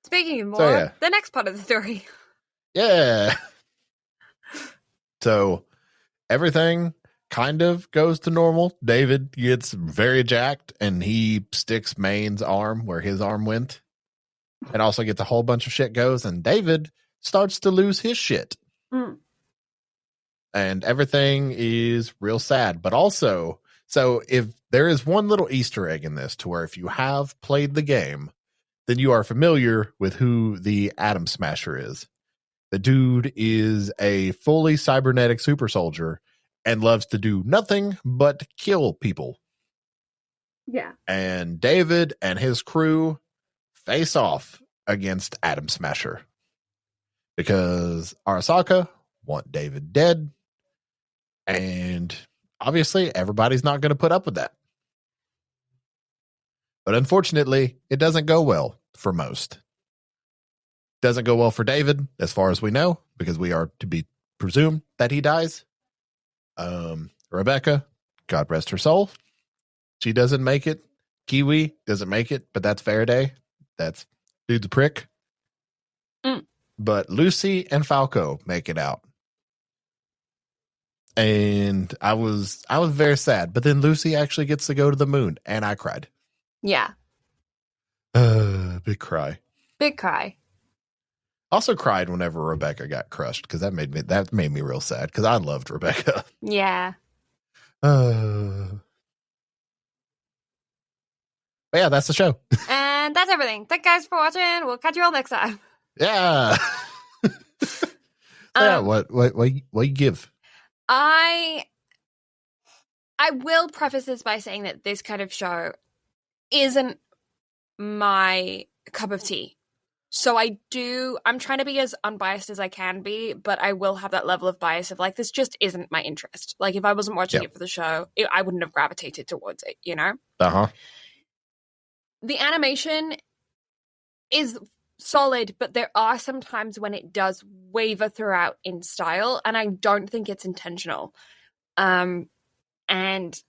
S1: Speaking of more,
S2: So, yeah.
S1: The next part of the story.
S2: Yeah. So everything kind of goes to normal. David gets very jacked and he sticks Main's arm where his arm went. And also gets a whole bunch of shit goes. And David starts to lose his shit. and everything is real sad. But also, so if there is one little Easter egg in this to where if you have played the game, then you are familiar with who the Atom Smasher is. The dude is a fully cybernetic super soldier and loves to do nothing but kill people.
S1: Yeah.
S2: And David and his crew face off against Atom Smasher because Arasaka want David dead. And obviously everybody's not going to put up with that. But unfortunately, it doesn't go well for most. Doesn't go well for David, as far as we know, because we are to be presumed that he dies. Rebecca, God rest her soul, she doesn't make it. Kiwi doesn't make it, but that's Faraday. That's dude's a prick. But Lucy and Falco make it out. And I was very sad. But then Lucy actually gets to go to the moon, and I cried.
S1: Yeah.
S2: Big cry.
S1: Big cry.
S2: Also cried whenever Rebecca got crushed because that made me real sad because I loved Rebecca.
S1: Yeah.
S2: But yeah, that's the show.
S1: And that's everything. Thank you guys for watching. We'll catch you all next time.
S2: Yeah. Yeah. What you give?
S1: I will preface this by saying that this kind of show isn't my cup of tea. So I'm trying to be as unbiased as I can be, but I will have that level of bias of like, this just isn't my interest. Like if I wasn't watching it for the show, I wouldn't have gravitated towards it, you know?
S2: Uh-huh.
S1: The animation is solid, but there are some times when it does waver throughout in style, and I don't think it's intentional. And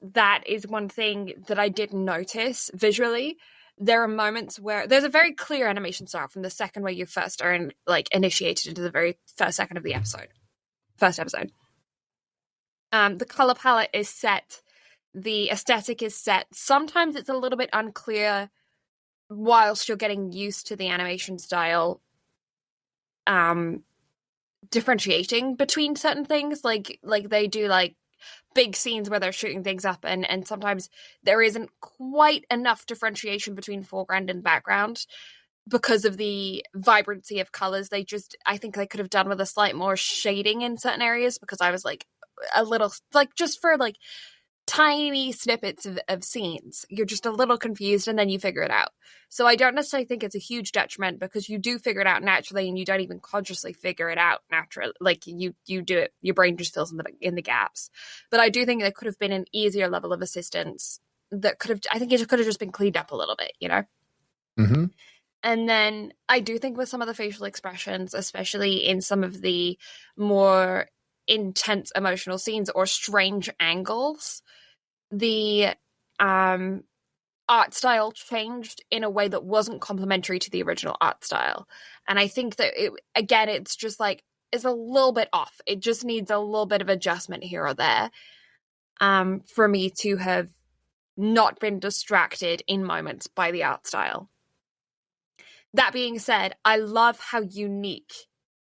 S1: that is one thing that I did notice visually. There are moments where there's a very clear animation style from the second where you first are initiated into the very first second of the first episode. The color palette is set. The aesthetic is set. Sometimes it's a little bit unclear whilst you're getting used to the animation style, differentiating between certain things. Like they do like big scenes where they're shooting things up, and sometimes there isn't quite enough differentiation between foreground and background because of the vibrancy of colors. I think they could have done with a slight more shading in certain areas, because I was like a little like, just for like tiny snippets of scenes, you're just a little confused and then you figure it out. So I don't necessarily think it's a huge detriment, because you do figure it out naturally and you don't even consciously figure it out naturally. Like you do it, your brain just fills in the gaps. But I do think there could have been an easier level of assistance that I think it could have just been cleaned up a little bit, you know?
S2: Mm-hmm.
S1: And then I do think with some of the facial expressions, especially in some of the more intense emotional scenes or strange angles, the art style changed in a way that wasn't complementary to the original art style. And I think that it's just like, it's a little bit off. It just needs a little bit of adjustment here or there for me to have not been distracted in moments by the art style. That being said, I love how unique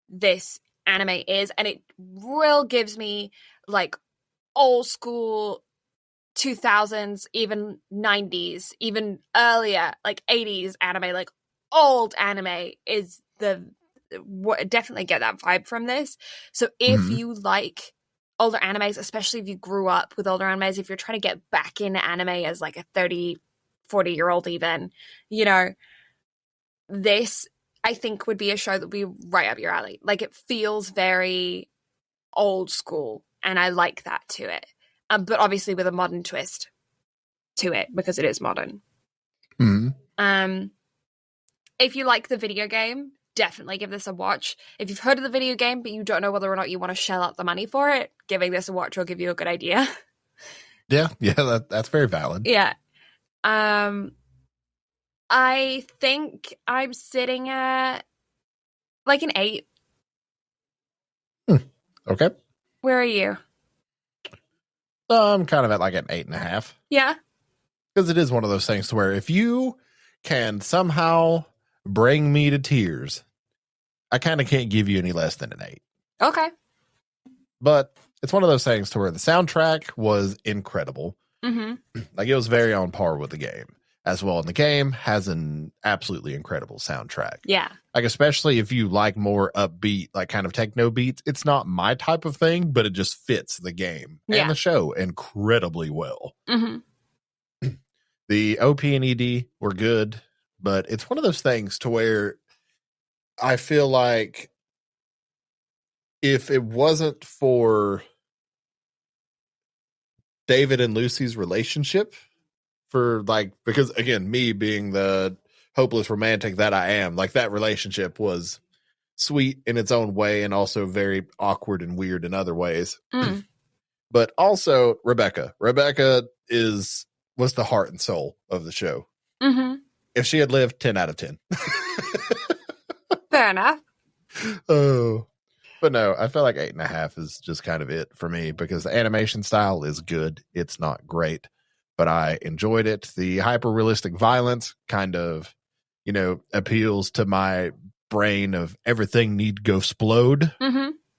S1: this anime is, and it real gives me like old school 2000s, even 90s, even earlier, like 80s anime, like old anime is definitely get that vibe from this. So if you like older animes, especially if you grew up with older animes, if you're trying to get back into anime as like a 30, 40-year-old even, you know, this I think would be a show that would be right up your alley. Like it feels very old school, and I like that to it. But obviously with a modern twist to it, because it is modern.
S2: Mm-hmm.
S1: If you like the video game, definitely give this a watch. If you've heard of the video game but you don't know whether or not you want to shell out the money for it, giving this a watch will give you a good idea.
S2: Yeah, that's very valid.
S1: Yeah. I think I'm sitting at like an 8.
S2: Okay.
S1: Where are you?
S2: I'm kind of at like an 8.5.
S1: Yeah.
S2: Because it is one of those things to where if you can somehow bring me to tears, I kind of can't give you any less than an 8.
S1: Okay.
S2: But it's one of those things to where the soundtrack was incredible. Like it was very on par with the game as well. And the game has an absolutely incredible soundtrack.
S1: Yeah.
S2: Like, especially if you like more upbeat, like kind of techno beats, it's not my type of thing, but it just fits the game and the show incredibly well. The OP and ED were good, but it's one of those things to where I feel like if it wasn't for David and Lucy's relationship, because again, me being the hopeless romantic that I am, like that relationship was sweet in its own way and also very awkward and weird in other ways. But also Rebecca was the heart and soul of the show. If she had lived, 10 out of 10.
S1: Fair enough.
S2: Oh, but no, I feel like 8.5 is just kind of it for me because the animation style is good. It's not great, but I enjoyed it. The hyper realistic violence kind of, appeals to my brain of everything need to go explode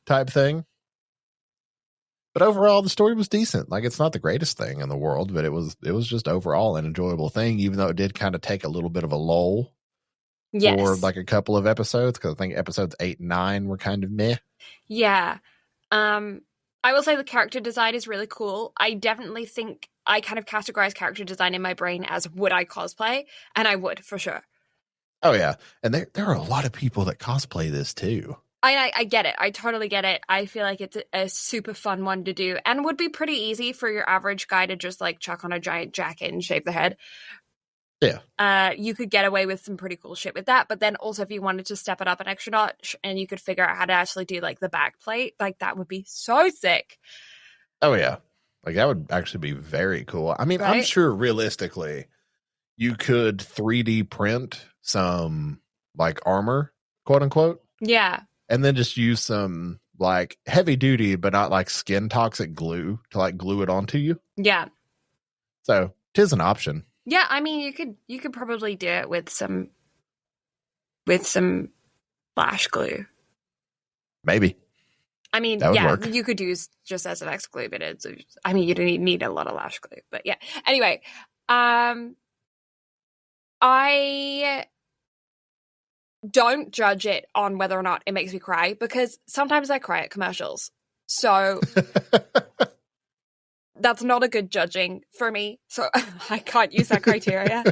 S2: type thing. But overall, the story was decent. Like, it's not the greatest thing in the world, but it was just overall an enjoyable thing, even though it did kind of take a little bit of a lull for like a couple of episodes, because I think episodes 8 and 9 were kind of meh.
S1: Yeah. I will say the character design is really cool. I definitely think I kind of categorize character design in my brain as would I cosplay, and I would for sure.
S2: Oh yeah, and there are a lot of people that cosplay this too.
S1: I get it. I totally get it. I feel like it's a super fun one to do and would be pretty easy for your average guy to just like chuck on a giant jacket and shave the head.
S2: Yeah.
S1: You could get away with some pretty cool shit with that. But then also if you wanted to step it up an extra notch and you could figure out how to actually do like the back plate, like that would be so sick.
S2: Oh yeah. Like that would actually be very cool. I mean, right? I'm sure realistically you could 3D print some like armor, quote unquote.
S1: Yeah.
S2: And then just use some like heavy duty, but not like skin toxic glue to like glue it onto you.
S1: Yeah.
S2: So 'tis an option.
S1: Yeah, I mean you could probably do it with some flash glue.
S2: Maybe.
S1: I mean, yeah, you could use just SFX glue, but you don't need a lot of lash glue. But yeah. Anyway, I don't judge it on whether or not it makes me cry, because sometimes I cry at commercials. So that's not a good judging for me. So I can't use that criteria.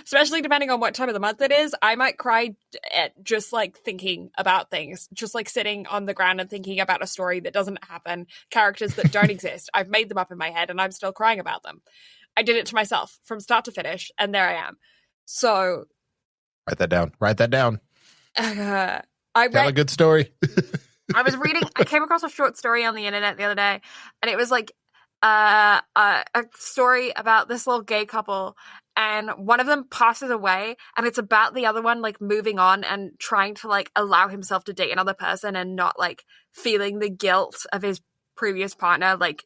S1: Especially depending on what time of the month it is, I might cry at just like thinking about things, just like sitting on the ground and thinking about a story that doesn't happen, characters that don't exist. I've made them up in my head and I'm still crying about them. I did it to myself from start to finish, and there I am. So
S2: write that down.
S1: Tell
S2: a good story.
S1: I came across a short story on the internet the other day, and it was like a story about this little gay couple, and one of them passes away, and it's about the other one like moving on and trying to like allow himself to date another person and not like feeling the guilt of his previous partner, like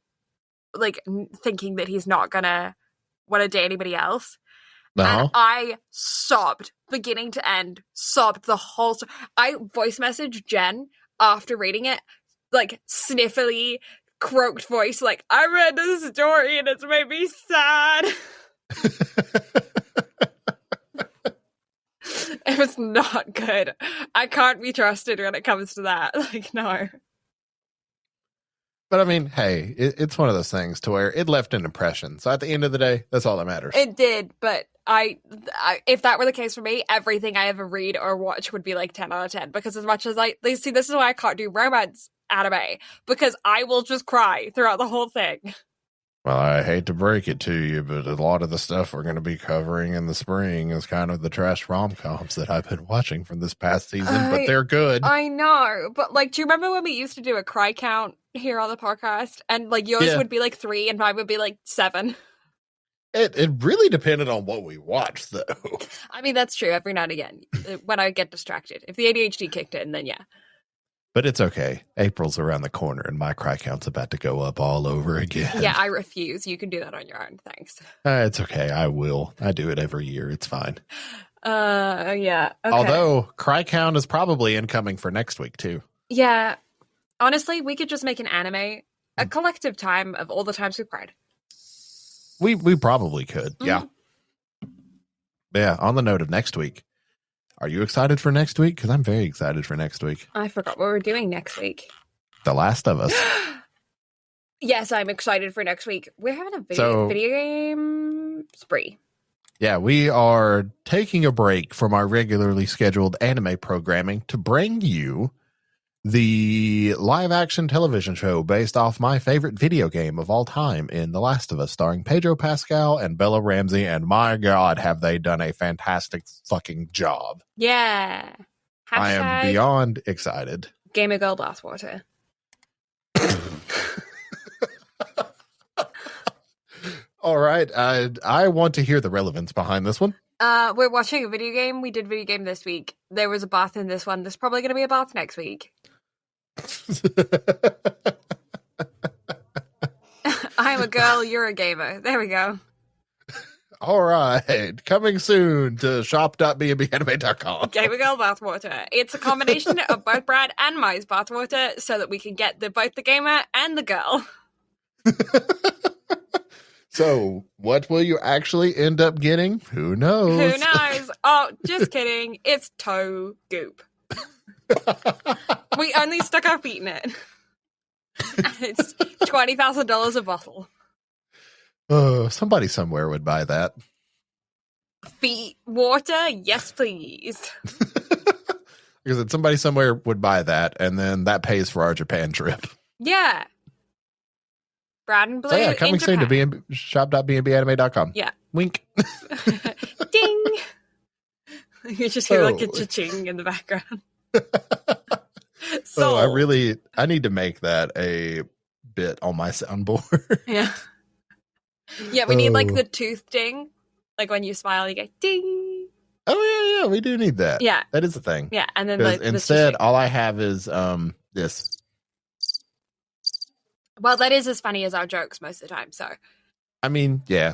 S1: thinking that he's not gonna want to date anybody else. And I sobbed beginning to end, sobbed the whole I voice messaged Jen after reading it, like sniffly, croaked voice, like, I read this story and it's made me sad. It was not good. I can't be trusted when it comes to that. Like, no.
S2: But I mean, hey, it's one of those things to where it left an impression. So at the end of the day, that's all that matters.
S1: It did, but I if that were the case for me, everything I ever read or watch would be like 10 out of 10. Because as much as this is why I can't do romance anime, because I will just cry throughout the whole thing.
S2: Well, I hate to break it to you, but a lot of the stuff we're going to be covering in the spring is kind of the trash rom-coms that I've been watching from this past season, but they're good.
S1: I know, but like, do you remember when we used to do a cry count here on the podcast? And like yours would be like 3 and mine would be like 7.
S2: It really depended on what we watched, though.
S1: I mean, that's true every now and again when I get distracted. If the ADHD kicked in, then yeah.
S2: But it's okay. April's around the corner and my cry count's about to go up all over again.
S1: Yeah, I refuse. You can do that on your own. Thanks.
S2: It's okay. I will. I do it every year. It's fine.
S1: Yeah. Okay.
S2: Although cry count is probably incoming for next week too.
S1: Yeah. Honestly, we could just make an anime, a collective time of all the times we've cried.
S2: We probably could. Yeah. Yeah. On the note of next week, are you excited for next week? Because I'm very excited for next week.
S1: I forgot what we're doing next week.
S2: The Last of Us.
S1: Yes, I'm excited for next week. We're having a video game spree.
S2: Yeah, we are taking a break from our regularly scheduled anime programming to bring you the live action television show based off my favorite video game of all time in The Last of Us, starring Pedro Pascal and Bella Ramsey. And my God, have they done a fantastic fucking job.
S1: Yeah.
S2: I am beyond excited.
S1: Gamer Girl Bathwater.
S2: All right. I want to hear the relevance behind this one.
S1: We're watching a video game. We did video game this week. There was a bath in this one. There's probably going to be a bath next week. I'm a girl, you're a gamer. There we go.
S2: All right. Coming soon to shop.bnbanime.com.
S1: Gamer Girl Bathwater. It's a combination of both Brad and Mai's bathwater so that we can get both the gamer and the girl.
S2: So, what will you actually end up getting? Who knows?
S1: Who knows? Oh, just kidding. It's toe goop. We only stuck our feet in it. And it's $20,000 a bottle.
S2: Oh, somebody somewhere would buy that.
S1: Feet water? Yes, please.
S2: Because somebody somewhere would buy that, and then that pays for our Japan trip.
S1: Yeah. Brad and Blue.
S2: So yeah, coming soon to shop.bnbanime.com.
S1: Yeah.
S2: Wink.
S1: Ding. You just hear like a cha-ching in the background.
S2: So I need to make that a bit on my soundboard.
S1: Yeah. Yeah, we need like the tooth ding. Like when you smile, you go ding.
S2: Oh yeah, we do need that.
S1: Yeah.
S2: That is a thing.
S1: Yeah, and then
S2: instead all I have is this.
S1: Well, that is as funny as our jokes most of the time, so.
S2: I mean, yeah.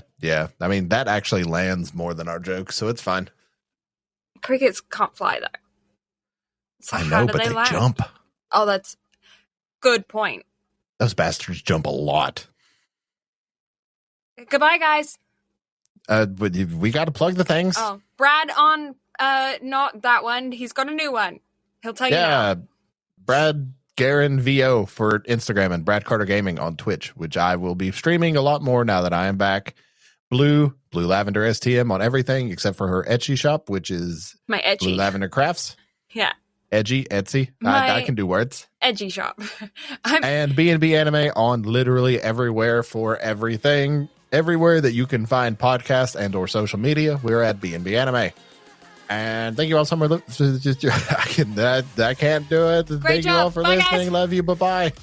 S2: I mean, that actually lands more than our jokes, so it's fine.
S1: Crickets can't fly, though. So
S2: I know, but they jump.
S1: Oh, that's good point.
S2: Those bastards jump a lot.
S1: Goodbye, guys.
S2: We got to plug the things.
S1: Oh, Brad on not that one. He's got a new one. He'll tell you now.
S2: Yeah, Brad Garin VO for Instagram and Brad Carter Gaming on Twitch, which I will be streaming a lot more now that I am back. Blue Lavender STM on everything except for her Etsy shop, which is
S1: my Etsy.
S2: Blue Lavender Crafts.
S1: Yeah.
S2: Etsy. I can do words.
S1: Edgy shop.
S2: And BnB Anime on literally everywhere for everything. Everywhere that you can find podcasts and or social media, we're at BnB Anime. And thank you all so much. I can't do it.
S1: Great
S2: Thank
S1: job.
S2: you all for
S1: Bye,
S2: listening.
S1: guys.
S2: Love you. Bye-bye.